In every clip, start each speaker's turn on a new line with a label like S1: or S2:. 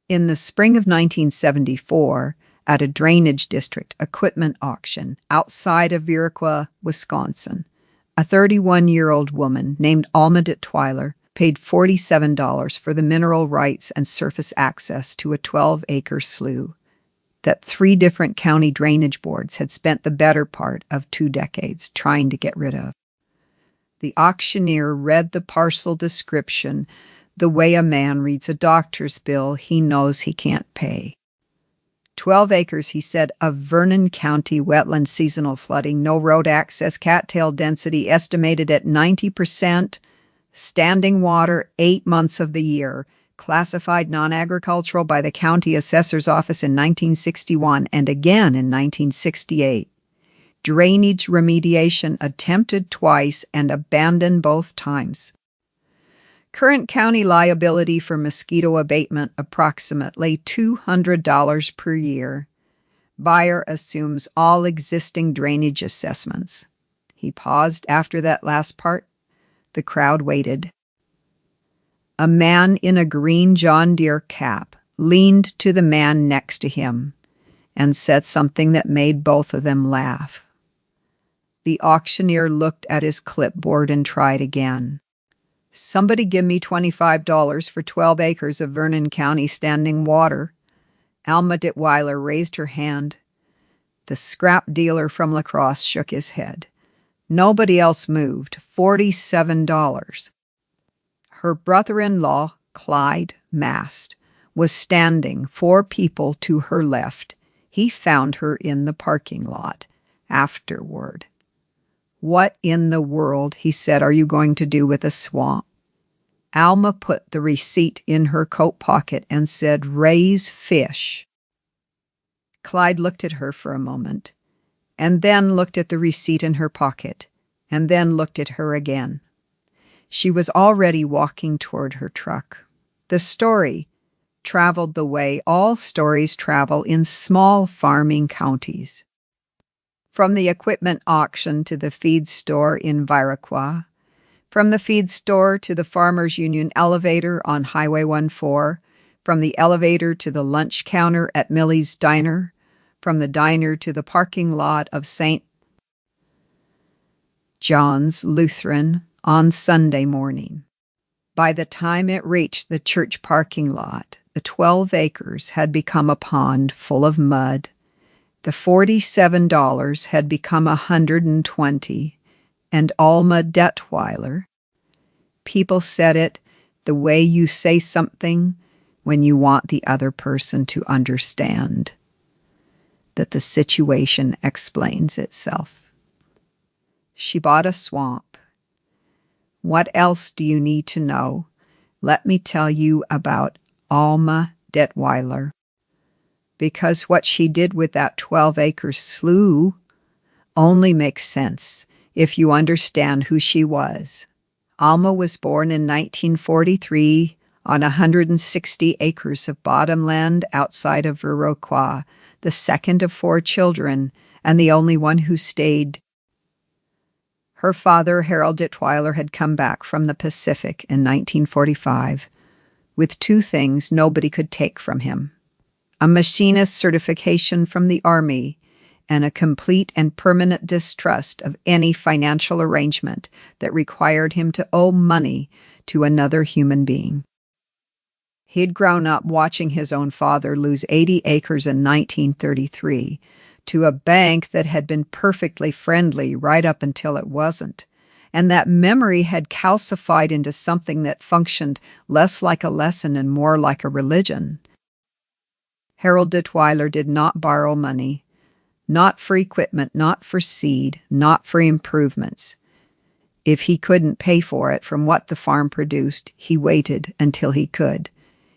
S1: In the spring of 1974, at a drainage district equipment auction outside of Viroqua, Wisconsin, a 31-year-old woman named Alma Detweiler paid $47 for the mineral rights and surface access to a 12-acre slough that 3 different county drainage boards had spent the better part of 2 decades trying to get rid of. The auctioneer read the parcel description the way a man reads a doctor's bill he knows he can't pay. 12 acres, he said, of Vernon County wetland seasonal flooding, no road access, cattail density estimated at 90%, standing water 8 months of the year, classified non-agricultural by the county assessor's office in 1961 and again in 1968. Drainage remediation attempted twice and abandoned both times. Current county liability for mosquito abatement approximately $200 per year. Buyer assumes all existing drainage assessments. He paused after that last part. The crowd waited. A man in a green John Deere cap leaned to the man next to him and said something that made both of them laugh. The auctioneer looked at his clipboard and tried again. "Somebody give me $25 for 12 acres of Vernon County standing water." Alma Detweiler raised her hand. The scrap dealer from La Crosse shook his head. Nobody else moved. $47. Her brother-in-law, Clyde Mast, was standing 4 people to her left. He found her in the parking lot afterward. "What in the world," he said, "are you going to do with a swamp?" Alma put the receipt in her coat pocket and said, "Raise fish." Clyde looked at her for a moment, and then looked at the receipt in her pocket, and then looked at her again. She was already walking toward her truck. The story traveled the way all stories travel in small farming counties. From the equipment auction to the feed store in Viroqua, from the feed store to the Farmers Union elevator on Highway 14, from the elevator to the lunch counter at Millie's Diner, from the diner to the parking lot of St. John's Lutheran on Sunday morning. By the time it reached the church parking lot, the 12 acres had become a pond full of mud. The $47 had become $120, and Alma Detweiler. People said it the way you say something when you want the other person to understand that the situation explains itself. She bought a swamp. What else do you need to know? Let me tell you about Alma Detweiler. Because what she did with that 12-acre slough only makes sense if you understand who she was. Alma was born in 1943 on 160 acres of bottomland outside of Viroqua, the second of 4 children and the only one who stayed. Her father, Harold Detweiler, had come back from the Pacific in 1945 with 2 things nobody could take from him: a machinist certification from the Army and a complete and permanent distrust of any financial arrangement that required him to owe money to another human being. He'd grown up watching his own father lose 80 acres in 1933 to a bank that had been perfectly friendly right up until it wasn't, and that memory had calcified into something that functioned less like a lesson and more like a religion. Harold Detweiler did not borrow money, not for equipment, not for seed, not for improvements. If he couldn't pay for it from what the farm produced, he waited until he could.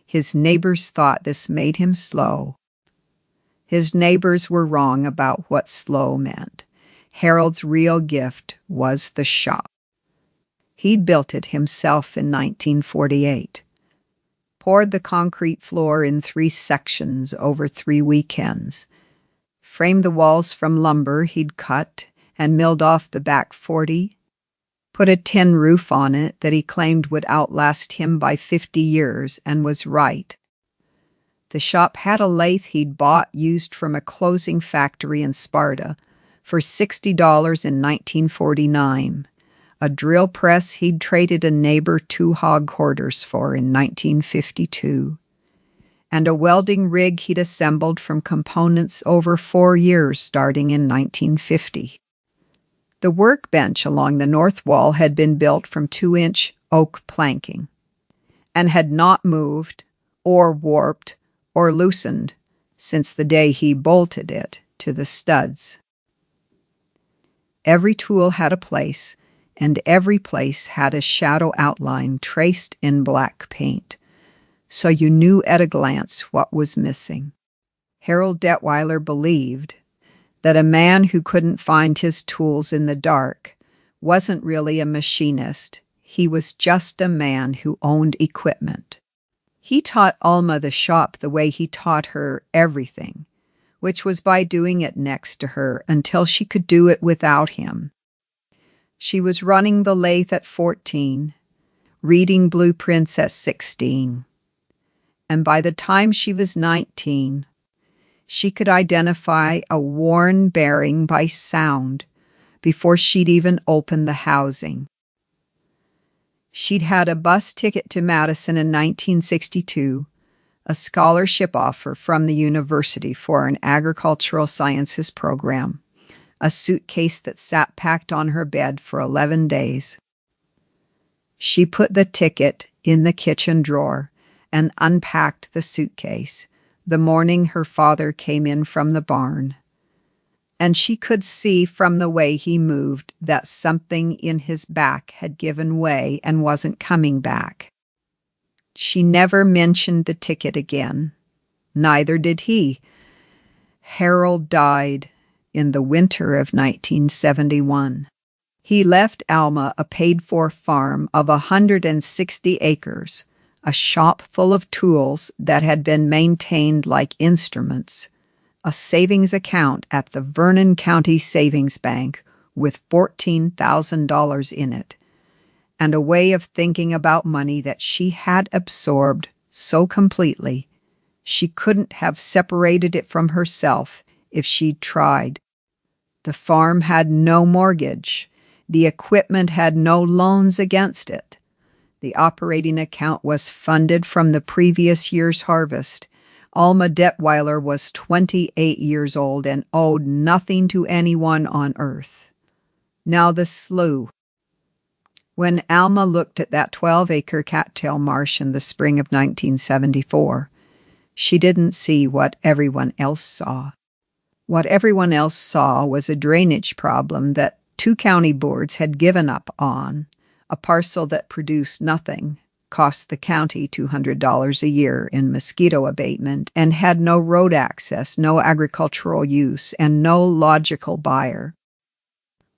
S1: His neighbors thought this made him slow. His neighbors were wrong about what slow meant. Harold's real gift was the shop. He'd built it himself in 1948. Poured the concrete floor in 3 sections over 3 weekends. Framed the walls from lumber he'd cut and milled off the back 40. Put a tin roof on it that he claimed would outlast him by 50 years, and was right. The shop had a lathe he'd bought used from a closing factory in Sparta for $60 in 1949, a drill press he'd traded a neighbor 2 hog quarters for in 1952, and a welding rig he'd assembled from components over 4 years starting in 1950. The workbench along the north wall had been built from 2-inch oak planking and had not moved or warped or loosened since the day he bolted it to the studs. Every tool had a place, and every place had a shadow outline traced in black paint, so you knew at a glance what was missing. Harold Detweiler believed that a man who couldn't find his tools in the dark wasn't really a machinist. He was just a man who owned equipment. He taught Alma the shop the way he taught her everything, which was by doing it next to her until she could do it without him. She was running the lathe at 14, reading blueprints at 16, and by the time she was 19, she could identify a worn bearing by sound before she'd even opened the housing. She'd had a bus ticket to Madison in 1962, a scholarship offer from the university for an agricultural sciences program, a suitcase that sat packed on her bed for 11 days. She put the ticket in the kitchen drawer and unpacked the suitcase the morning her father came in from the barn, and she could see from the way he moved that something in his back had given way and wasn't coming back. She never mentioned the ticket again. Neither did he. Harold died in the winter of 1971. He left Alma a paid-for farm of 160 acres, a shop full of tools that had been maintained like instruments, a savings account at the Vernon County Savings Bank with $14,000 in it, and a way of thinking about money that she had absorbed so completely she couldn't have separated it from herself if she'd tried. The farm had no mortgage. The equipment had no loans against it. The operating account was funded from the previous year's harvest. Alma Detweiler was 28 years old and owed nothing to anyone on earth. Now the slough. When Alma looked at that 12-acre cattail marsh in the spring of 1974, she didn't see what everyone else saw. What everyone else saw was a drainage problem that 2 county boards had given up on, a parcel that produced nothing, cost the county $200 a year in mosquito abatement, and had no road access, no agricultural use, and no logical buyer.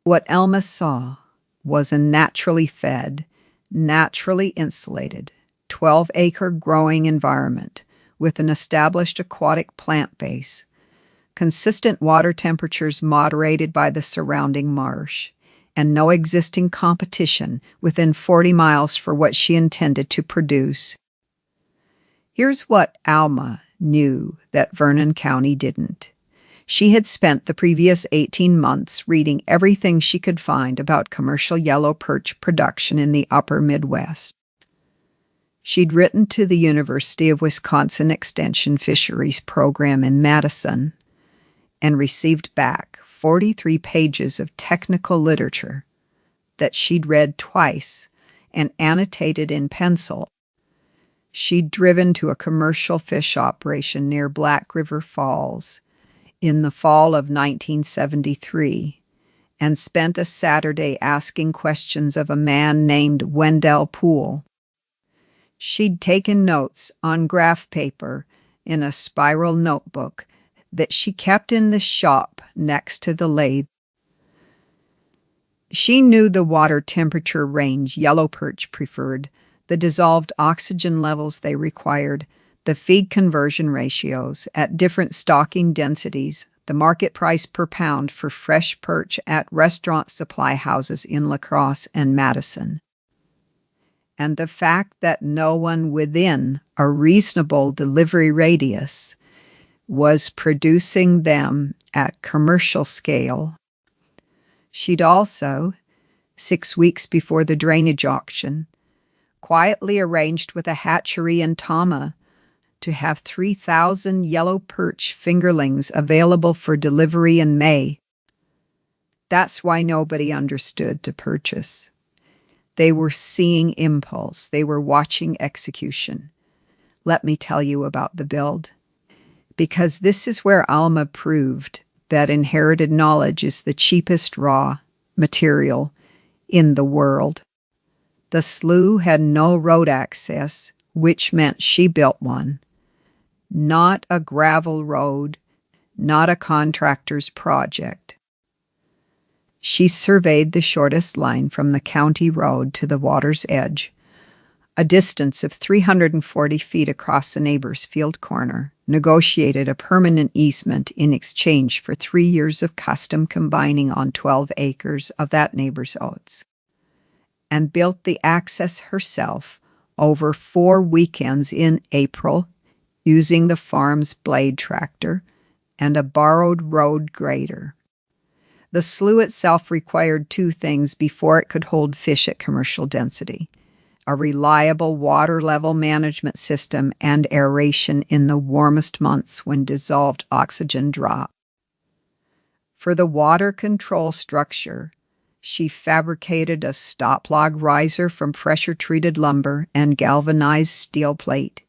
S1: What Alma saw was a naturally fed, naturally insulated, 12-acre growing environment with an established aquatic plant base, consistent water temperatures moderated by the surrounding marsh, and no existing competition within 40 miles for what she intended to produce. Here's what Alma knew that Vernon County didn't. She had spent the previous 18 months reading everything she could find about commercial yellow perch production in the upper Midwest. She'd written to the University of Wisconsin Extension Fisheries Program in Madison and received back 43 pages of technical literature that she'd read twice and annotated in pencil. She'd driven to a commercial fish operation near Black River Falls in the fall of 1973 and spent a Saturday asking questions of a man named Wendell Poole. She'd taken notes on graph paper in a spiral notebook that she kept in the shop next to the lathe. She knew the water temperature range yellow perch preferred, the dissolved oxygen levels they required, the feed conversion ratios at different stocking densities, the market price per pound for fresh perch at restaurant supply houses in La Crosse and Madison. and the fact that no one within a reasonable delivery radius was producing them at commercial scale. She'd also, 6 weeks before the drainage auction, quietly arranged with a hatchery in Tama to have 3,000 yellow perch fingerlings available for delivery in May. That's why nobody understood to purchase. They were seeing impulse. They were watching execution. Let me tell you about the build. Because this is where Alma proved that inherited knowledge is the cheapest raw material in the world. The slough had no road access, which meant she built one. Not a gravel road, not a contractor's project. She surveyed the shortest line from the county road to the water's edge, a distance of 340 feet across a neighbor's field corner, negotiated a permanent easement in exchange for 3 years of custom combining on 12 acres of that neighbor's oats, and built the access herself over 4 weekends in April using the farm's blade tractor and a borrowed road grader. The slough itself required 2 things before it could hold fish at commercial density: a reliable water level management system and aeration in the warmest months when dissolved oxygen dropped. For the water control structure, she fabricated a stop log riser from pressure-treated lumber and galvanized steel plate,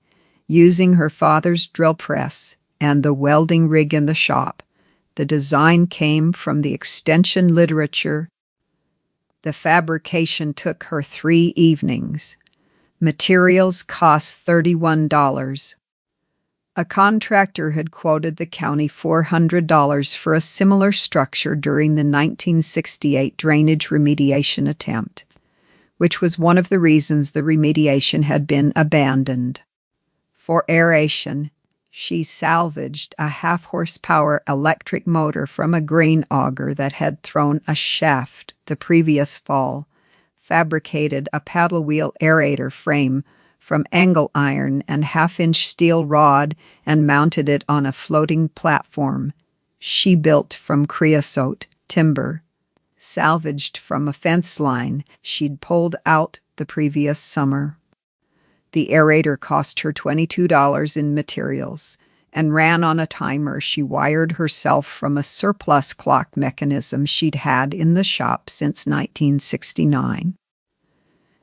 S1: using her father's drill press and the welding rig in the shop. The design came from the extension literature. The fabrication took her 3 evenings. Materials cost $31. A contractor had quoted the county $400 for a similar structure during the 1968 drainage remediation attempt, which was one of the reasons the remediation had been abandoned. For aeration, she salvaged a half-horsepower electric motor from a grain auger that had thrown a shaft the previous fall, fabricated a paddle wheel aerator frame from angle iron and half-inch steel rod, and mounted it on a floating platform she built from creosote timber, salvaged from a fence line she'd pulled out the previous summer. The aerator cost her $22 in materials and ran on a timer she wired herself from a surplus clock mechanism she'd had in the shop since 1969.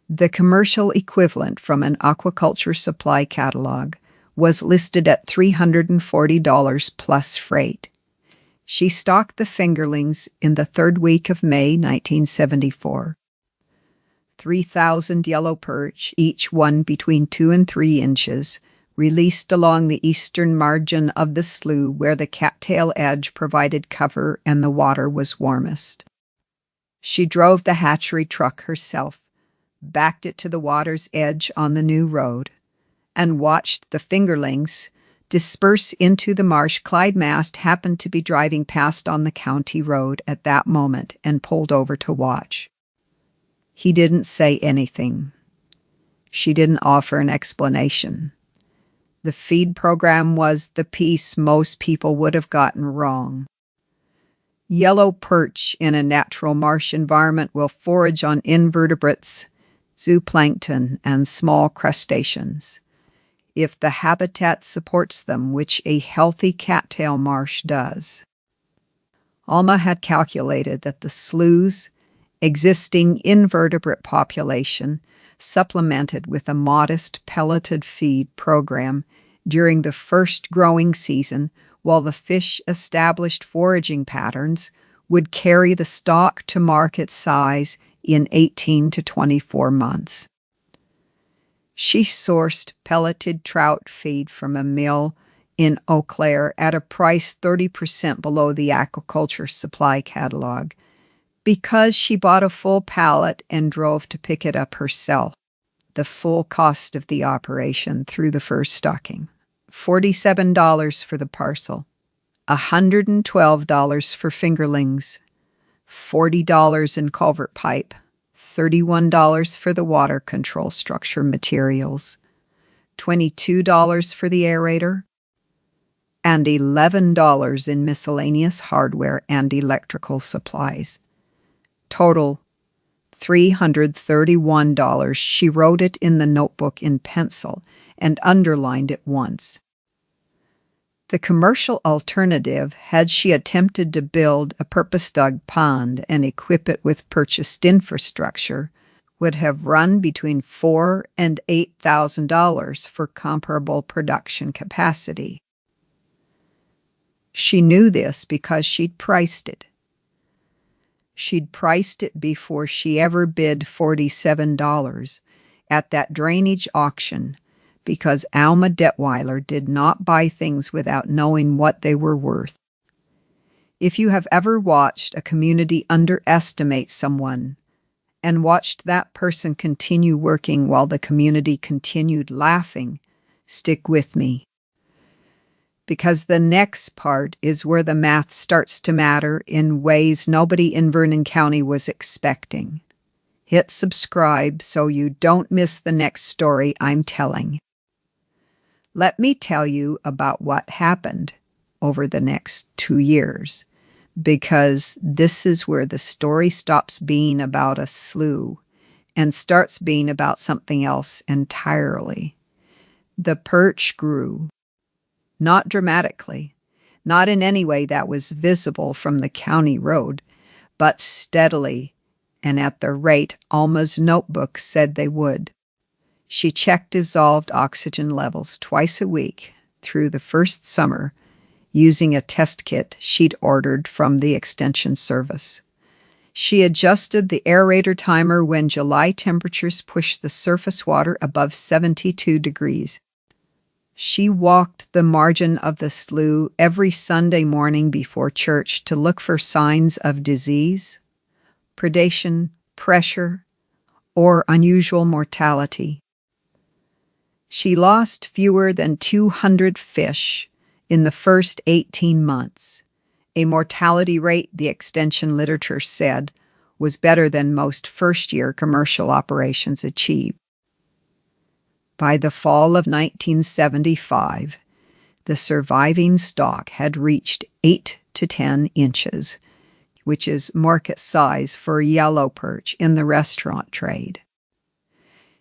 S1: The commercial equivalent from an aquaculture supply catalog was listed at $340 plus freight. She stocked the fingerlings in the 3rd week of May 1974. 3,000 yellow perch, each one between 2 and 3 inches, released along the eastern margin of the slough where the cattail edge provided cover and the water was warmest. She drove the hatchery truck herself, backed it to the water's edge on the new road, and watched the fingerlings disperse into the marsh. Clyde Mast happened to be driving past on the county road at that moment and pulled over to watch. He didn't say anything. She didn't offer an explanation. The feed program was the piece most people would have gotten wrong. Yellow perch in a natural marsh environment will forage on invertebrates, zooplankton, and small crustaceans, if the habitat supports them, which a healthy cattail marsh does. Alma had calculated that the slough's existing invertebrate population, supplemented with a modest pelleted feed program during the first growing season while the fish established foraging patterns, would carry the stock to market size in 18 to 24 months. She sourced pelleted trout feed from a mill in Eau Claire at a price 30% below the aquaculture supply catalog, because she bought a full pallet and drove to pick it up herself. The full cost of the operation through the first stocking: $47 for the parcel, $112 for fingerlings, $40 in culvert pipe, $31 for the water control structure materials, $22 for the aerator, and $11 in miscellaneous hardware and electrical supplies. Total $331. She wrote it in the notebook in pencil and underlined it once. The commercial alternative, had she attempted to build a purpose-dug pond and equip it with purchased infrastructure, would have run between $4,000 and $8,000 for comparable production capacity. She knew this because she'd priced it. She'd priced it before she ever bid $47 at that drainage auction, because Alma Detweiler did not buy things without knowing what they were worth. If you have ever watched a community underestimate someone and watched that person continue working while the community continued laughing, stick with me. Because the next part is where the math starts to matter in ways nobody in Vernon County was expecting. Hit subscribe so you don't miss the next story I'm telling. Let me tell you about what happened over the next 2 years, because this is where the story stops being about a slough and starts being about something else entirely. The perch grew. Not dramatically, not in any way that was visible from the county road, but steadily, and at the rate Alma's notebook said they would. She checked dissolved oxygen levels twice a week through the first summer using a test kit she'd ordered from the Extension Service. She adjusted the aerator timer when July temperatures pushed the surface water above 72 degrees. She walked the margin of the slough every Sunday morning before church to look for signs of disease, predation, pressure, or unusual mortality. She lost fewer than 200 fish in the first 18 months, a mortality rate the extension literature said was better than most first-year commercial operations achieved. By the fall of 1975, the surviving stock had reached 8 to 10 inches, which is market size for yellow perch in the restaurant trade.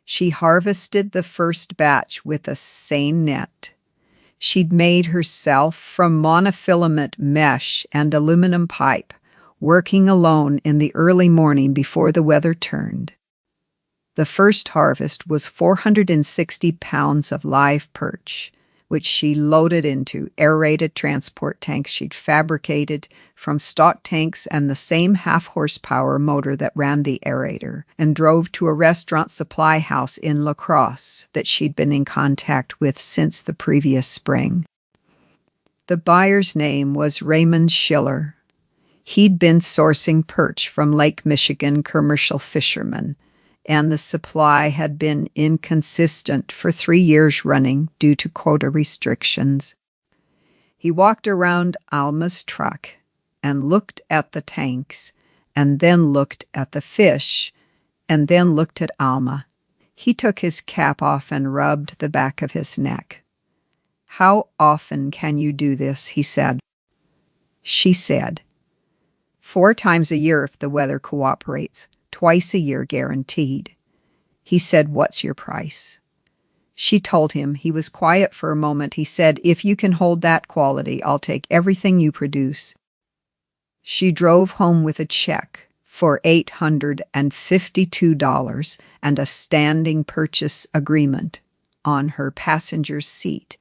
S1: She harvested the first batch with a seine net she'd made herself from monofilament mesh and aluminum pipe, working alone in the early morning before the weather turned. The first harvest was 460 pounds of live perch, which she loaded into aerated transport tanks she'd fabricated from stock tanks and the same half-horsepower motor that ran the aerator, and drove to a restaurant supply house in La Crosse that she'd been in contact with since the previous spring. The buyer's name was Raymond Schiller. He'd been sourcing perch from Lake Michigan commercial fishermen, and the supply had been inconsistent for 3 years running due to quota restrictions. He walked around Alma's truck and looked at the tanks, and then looked at the fish, and then looked at Alma. He took his cap off and rubbed the back of his neck. "How often can you do this?" he said. She said, 4 times a year if the weather cooperates. Twice a year guaranteed. He said, "What's your price?" She told him. He was quiet for a moment. He said, "If you can hold that quality, I'll take everything you produce." She drove home with a check for $852 and a standing purchase agreement on her passenger's seat.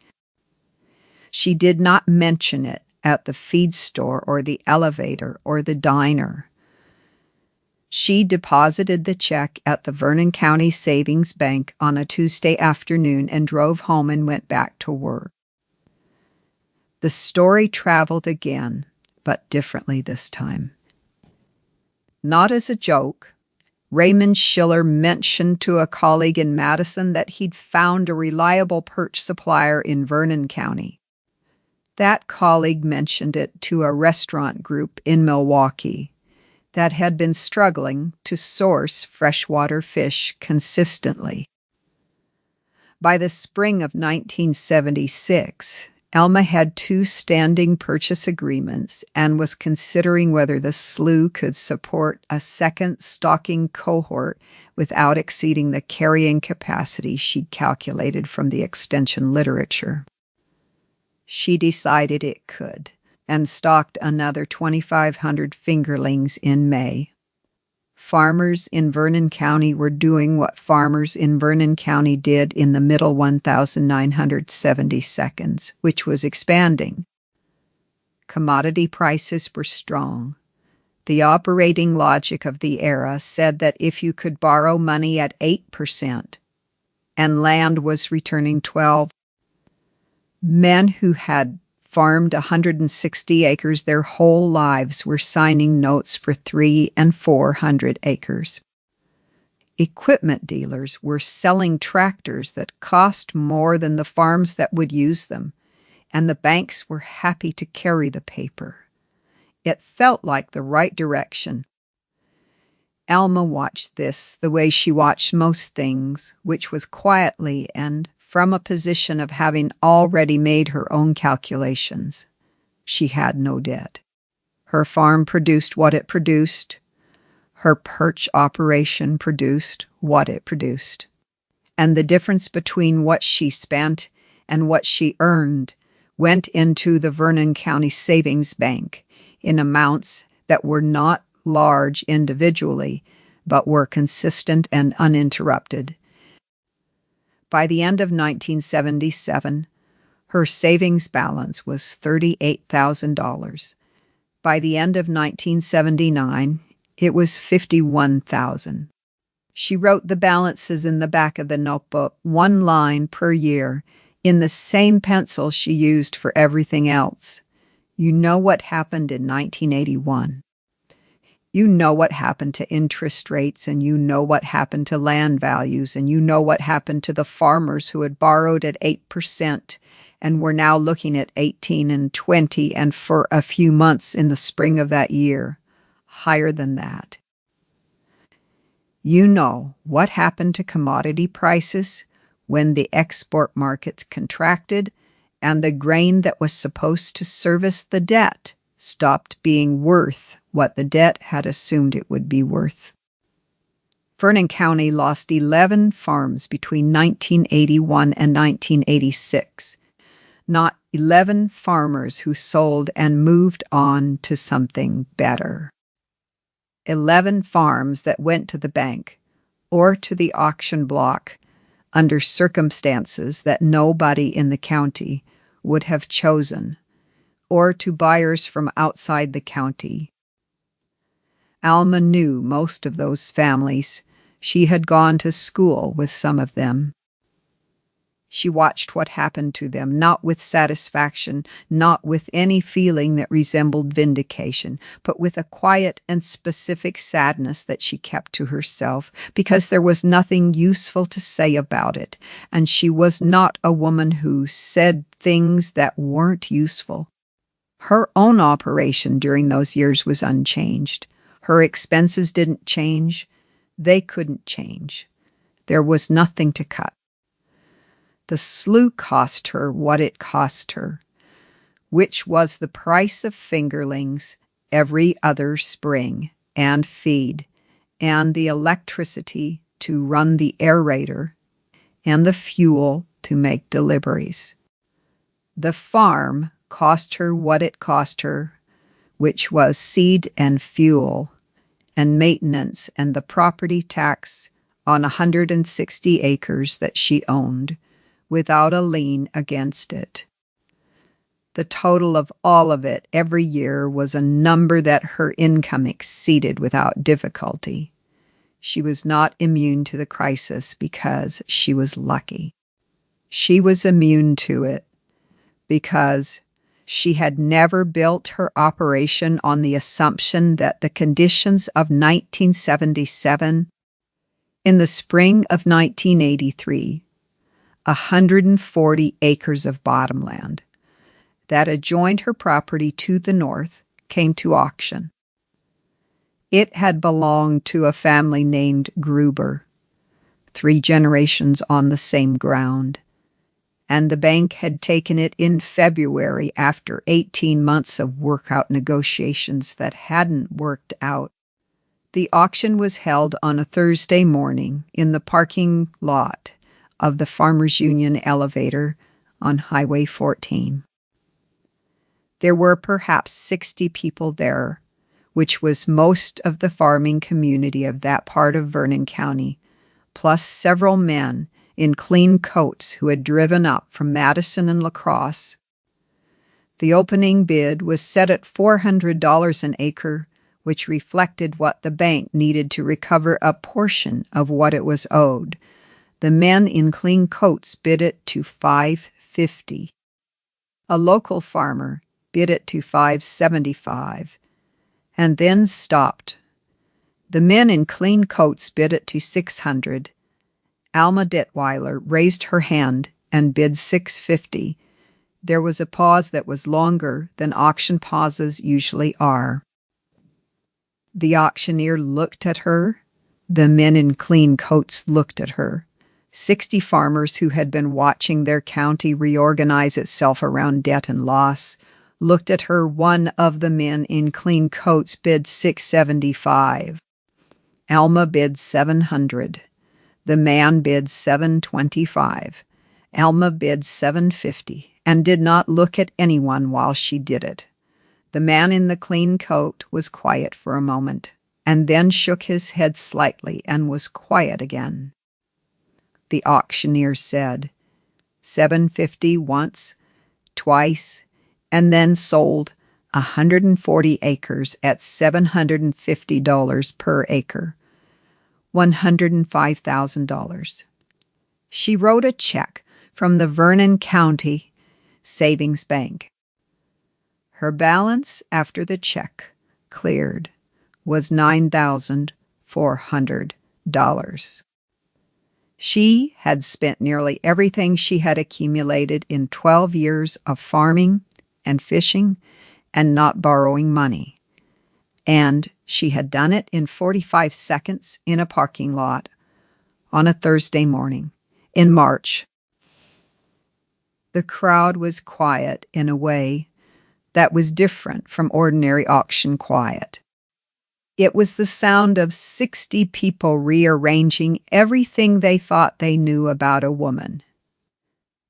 S1: She did not mention it at the feed store or the elevator or the diner. She deposited the check at the Vernon County Savings Bank on a Tuesday afternoon and drove home and went back to work. The story traveled again, but differently this time. Not as a joke, Raymond Schiller mentioned to a colleague in Madison that he'd found a reliable perch supplier in Vernon County. That colleague mentioned it to a restaurant group in Milwaukee. that had been struggling to source freshwater fish consistently. By the spring of 1976, Alma had 2 standing purchase agreements and was considering whether the slough could support a second stocking cohort without exceeding the carrying capacity she'd calculated from the extension literature. She decided it could, and stocked another 2,500 fingerlings in May. Farmers in Vernon County were doing what farmers in Vernon County did in the middle 1,970 seconds, which was expanding. Commodity prices were strong. The operating logic of the era said that if you could borrow money at 8% and land was returning 12%, men who had farmed 160 acres their whole lives were signing notes for 300 and 400 acres. Equipment dealers were selling tractors that cost more than the farms that would use them, and the banks were happy to carry the paper. It felt like the right direction. Alma watched this the way she watched most things, which was quietly and from a position of having already made her own calculations. She had no debt. Her farm produced what it produced. Her perch operation produced what it produced. And the difference between what she spent and what she earned went into the Vernon County Savings Bank in amounts that were not large individually, but were consistent and uninterrupted. By the end of 1977, her savings balance was $38,000. By the end of 1979, it was $51,000. She wrote the balances in the back of the notebook, 1 line per year, in the same pencil she used for everything else. You know what happened in 1981. You know what happened to interest rates, and you know what happened to land values, and you know what happened to the farmers who had borrowed at 8% and were now looking at 18 and 20, and for a few months in the spring of that year, higher than that. You know what happened to commodity prices when the export markets contracted and the grain that was supposed to service the debt stopped being worth what the debt had assumed it would be worth. Vernon County lost 11 farms between 1981 and 1986. Not 11 farmers who sold and moved on to something better. 11 farms that went to the bank or to the auction block under circumstances that nobody in the county would have chosen, or to buyers from outside the county. Alma knew most of those families. She had gone to school with some of them. She watched what happened to them, not with satisfaction, not with any feeling that resembled vindication, but with a quiet and specific sadness that she kept to herself, because there was nothing useful to say about it, and she was not a woman who said things that weren't useful. Her own operation during those years was unchanged. Her expenses didn't change. They couldn't change. There was nothing to cut. The slough cost her what it cost her, which was the price of fingerlings every other spring, and feed, and the electricity to run the aerator, and the fuel to make deliveries. The farm cost her what it cost her, which was seed and fuel, and maintenance and the property tax on 160 acres that she owned, without a lien against it. The total of all of it every year was a number that her income exceeded without difficulty. She was not immune to the crisis because she was lucky. She was immune to it because she had never built her operation on the assumption that the conditions of 1977, in the spring of 1983, 140 acres of bottomland that adjoined her property to the north came to auction. It had belonged to a family named Gruber, 3 generations on the same ground, and the bank had taken it in February after 18 months of workout negotiations that hadn't worked out. The auction was held on a Thursday morning in the parking lot of the Farmers Union elevator on Highway 14. There were perhaps 60 people there, which was most of the farming community of that part of Vernon County, plus several men in clean coats who had driven up from Madison and La Crosse. The opening bid was set at $400 an acre, which reflected what the bank needed to recover a portion of what it was owed. The men in clean coats bid it to $550. A local farmer bid it to $575, and then stopped. The men in clean coats bid it to $600. Alma Detweiler raised her hand and bid $650. There was a pause that was longer than auction pauses usually are. The auctioneer looked at her. The men in clean coats looked at her. 60 farmers who had been watching their county reorganize itself around debt and loss looked at her. One of the men in clean coats bid $675. Alma bid $700. The man bid $725. Alma bid $750 and did not look at anyone while she did it. The man in the clean coat was quiet for a moment and then shook his head slightly and was quiet again. The auctioneer said, $750 once, twice, and then sold 140 acres at $750 per acre. $105,000. She wrote a check from the Vernon County Savings Bank. Her balance after the check cleared was $9,400. She had spent nearly everything she had accumulated in 12 years of farming and fishing and not borrowing money. And she had done it in 45 seconds in a parking lot on a Thursday morning in March. The crowd was quiet in a way that was different from ordinary auction quiet. It was the sound of 60 people rearranging everything they thought they knew about a woman.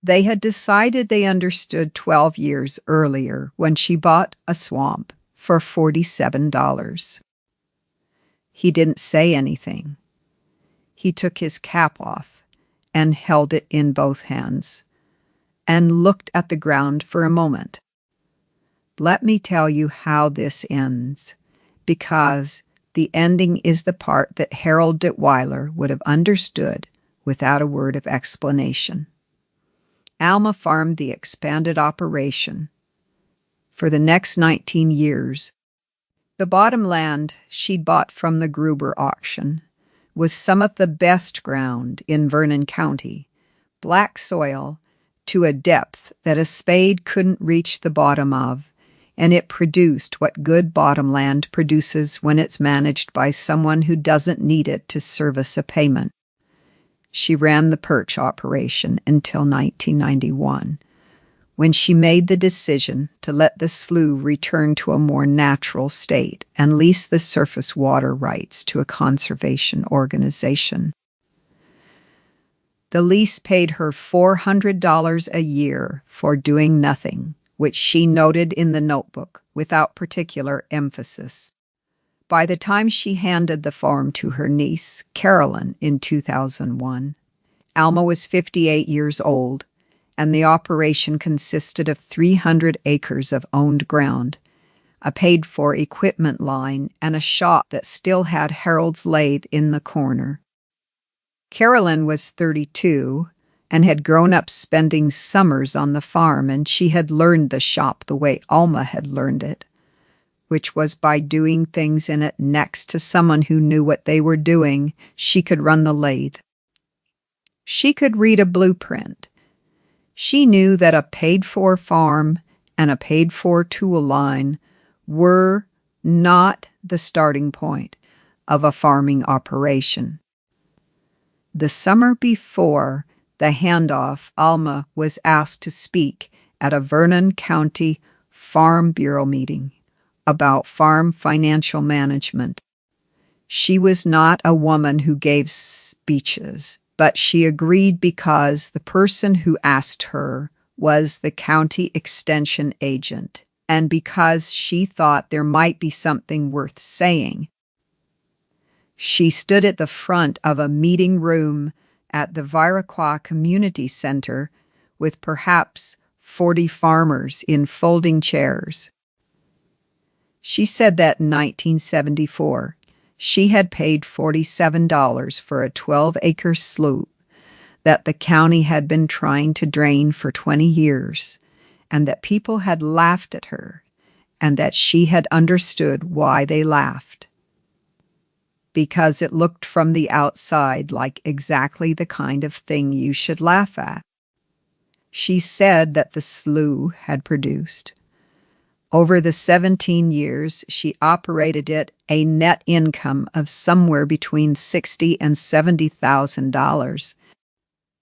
S1: They had decided they understood 12 years earlier when she bought a swamp for $47. He didn't say anything. He took his cap off and held it in both hands and looked at the ground for a moment. Let me tell you how this ends, because the ending is the part that Harold Detweiler would have understood without a word of explanation. Alma farmed the expanded operation for the next 19 years. The bottom land she'd bought from the Gruber auction was some of the best ground in Vernon County, black soil to a depth that a spade couldn't reach the bottom of, and it produced what good bottom land produces when it's managed by someone who doesn't need it to service a payment. She ran the perch operation until 1991, when she made the decision to let the slough return to a more natural state and lease the surface water rights to a conservation organization. The lease paid her $400 a year for doing nothing, which she noted in the notebook without particular emphasis. By the time she handed the farm to her niece, Carolyn, in 2001, Alma was 58 years old, and the operation consisted of 300 acres of owned ground, a paid-for equipment line, and a shop that still had Harold's lathe in the corner. Carolyn was 32 and had grown up spending summers on the farm, and she had learned the shop the way Alma had learned it, which was by doing things in it next to someone who knew what they were doing. She could run the lathe. She could read a blueprint. She knew that a paid-for farm and a paid-for tool line were not the starting point of a farming operation. The summer before the handoff, Alma was asked to speak at a Vernon County Farm Bureau meeting about farm financial management. She was not a woman who gave speeches, but she agreed because the person who asked her was the county extension agent, and because she thought there might be something worth saying. She stood at the front of a meeting room at the Viroqua Community Center with perhaps 40 farmers in folding chairs. She said that in 1974, she had paid $47 for a 12-acre slough that the county had been trying to drain for 20 years, and that people had laughed at her, and that she had understood why they laughed. Because it looked from the outside like exactly the kind of thing you should laugh at. She said that the slough had produced, over the 17 years she operated it, a net income of somewhere between $60,000 and $70,000.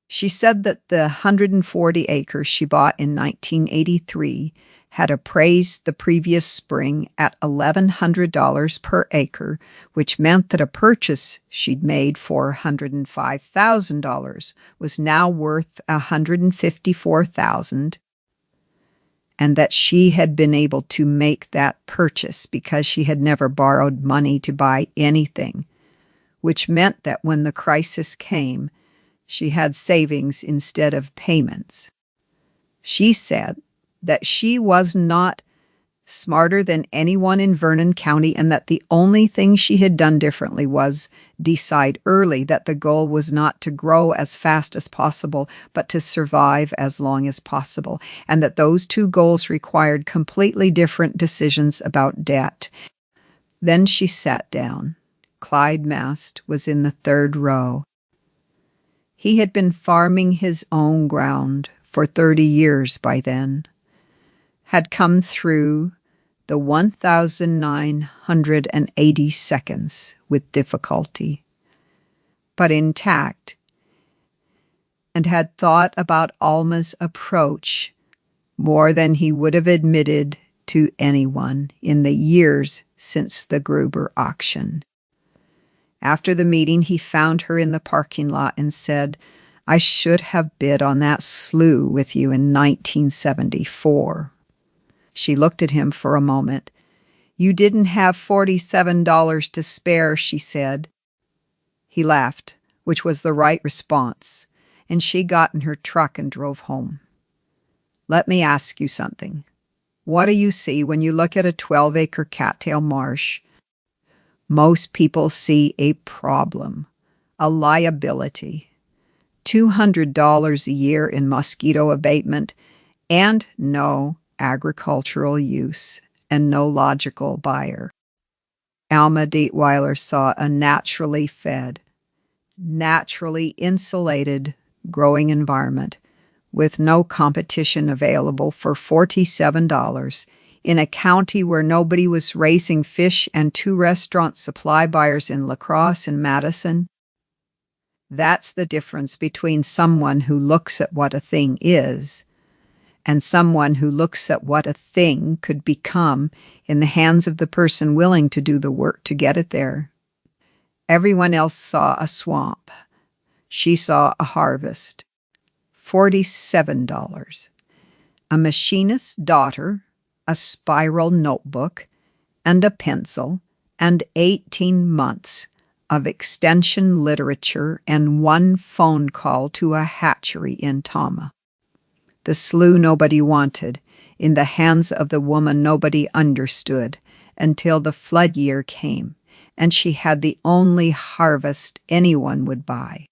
S1: She said that the 140 acres she bought in 1983 had appraised the previous spring at $1,100 per acre, which meant that a purchase she'd made for $105,000 was now worth $154,000, and that she had been able to make that purchase because she had never borrowed money to buy anything, which meant that when the crisis came, she had savings instead of payments. She said that she was not smarter than anyone in Vernon County, and that the only thing she had done differently was decide early that the goal was not to grow as fast as possible, but to survive as long as possible, and that those two goals required completely different decisions about debt. Then she sat down. Clyde Mast was in the third row. He had been farming his own ground for 30 years by then, had come through the 1,980 seconds with difficulty, but intact, and had thought about Alma's approach more than he would have admitted to anyone in the years since the Gruber auction. After the meeting, he found her in the parking lot and said, "I should have bid on that slough with you in 1974. She looked at him for a moment. "You didn't have $47 to spare," she said. He laughed, which was the right response, and she got in her truck and drove home. "Let me ask you something. What do you see when you look at a 12-acre cattail marsh?" Most people see a problem, a liability, $200 a year in mosquito abatement, and no agricultural use, and no logical buyer. Alma Dietweiler saw a naturally fed, naturally insulated growing environment with no competition available for $47 in a county where nobody was raising fish and 2 restaurant supply buyers in La Crosse and Madison. That's the difference between someone who looks at what a thing is and someone who looks at what a thing could become in the hands of the person willing to do the work to get it there. Everyone else saw a swamp. She saw a harvest. $47. A machinist's daughter, a spiral notebook, and a pencil, and 18 months of extension literature and 1 phone call to a hatchery in Tama. The slough nobody wanted, in the hands of the woman nobody understood, until the flood year came, and she had the only harvest anyone would buy.